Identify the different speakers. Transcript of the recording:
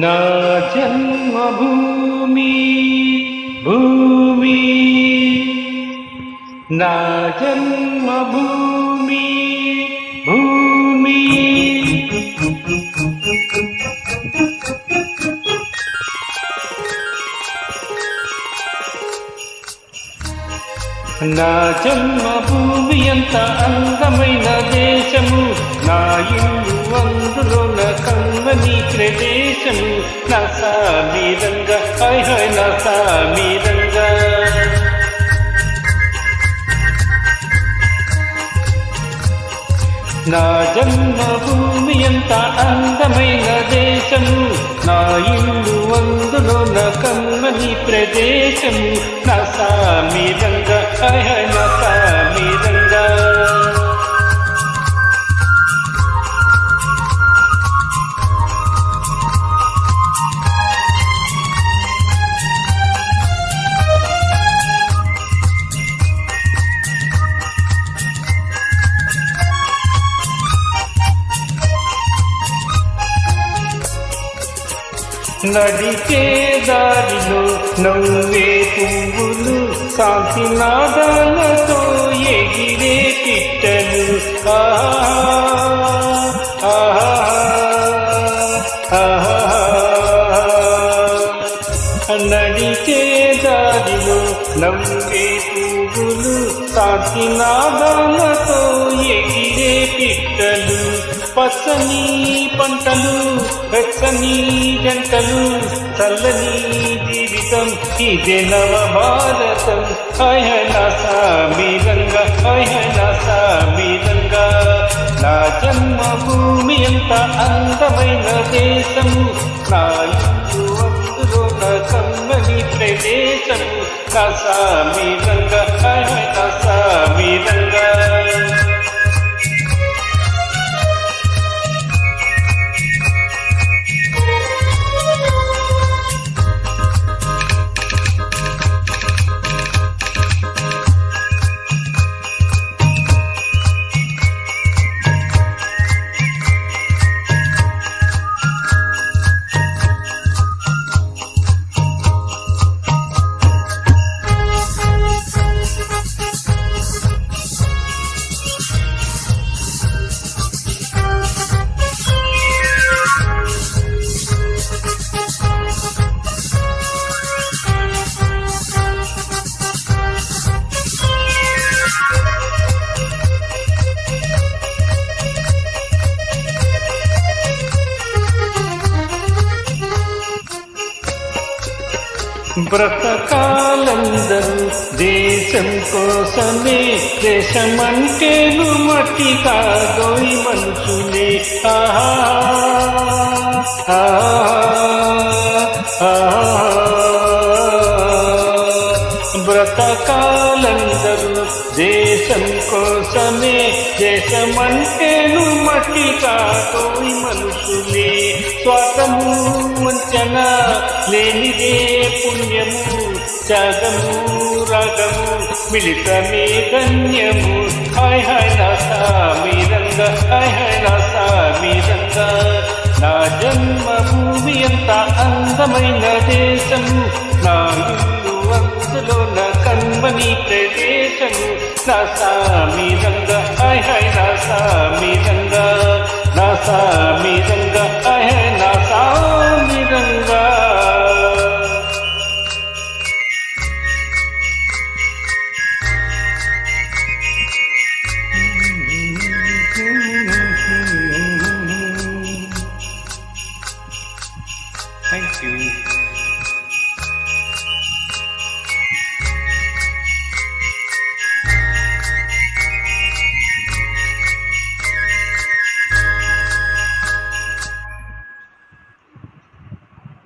Speaker 1: నా జన్మభూమి భూమి, నా జన్మభూమి భూమి. నా జన్మభూమి ఎంత అందమైన దేశము, నా ఇల్లు అందులోన కమ్మని ప్రదేశము. నా సామిరంగా హాయ్ హాయ్ నా సామిరంగా. నా జన్మభూమి ఎంత అందమైన దేశము, నా ఇల్లు అందులోన కమ్మని ప్రదేశము. నా సామిరంగా హాయ్ హాయ్ నా సామిరంగా. నడిచే దారిలో నవ్వే పువ్వులు, శాంతి నాదాలతో ఎగిరే పిట్టలు. నడిచే దారిలో నవ్వే పువ్వులు, శాంతి నాదాలతో ఎగిరే పిట్టలు. పచ్చని పంటలు, వెచ్చని జంటలు, చల్లని జీవితం ఇదే నవ భారతం. హాయ్ హాయ్ నా సామిరంగా హాయ్ హాయ్ నా సామిరంగా. నా జన్మభూమి ఎంత అందమైన దేశము, నా ఇల్లు అందులో నా కమ్మని ప్రదేశము. నా సామిరంగా హాయ్ హాయ్ నా సామిరంగా. బ్రతకాలందరూ దేశం కోసమే, దేశమంటేను మట్టి కాదోయి మనుషులే. బ్రతకాలందరూ దేశం కోసమే, దేశమంటేను మట్టి కాదోయి మనుషులే. స్వార్థము వంచన లేనిదే పుణ్యము, త్యాగము రాగము మిళితమే ధన్యము. హాయ్ హాయ్ నా సామిరంగా హాయ్ హాయ్ నా సామిరంగా. నా జన్మభూమి ఎంత అందమైన దేశము, నా ఇల్లు అందులో నా కమ్మని ప్రదేశము. నా సామిరంగా హాయ్ హాయ్ నా సామిరంగా నా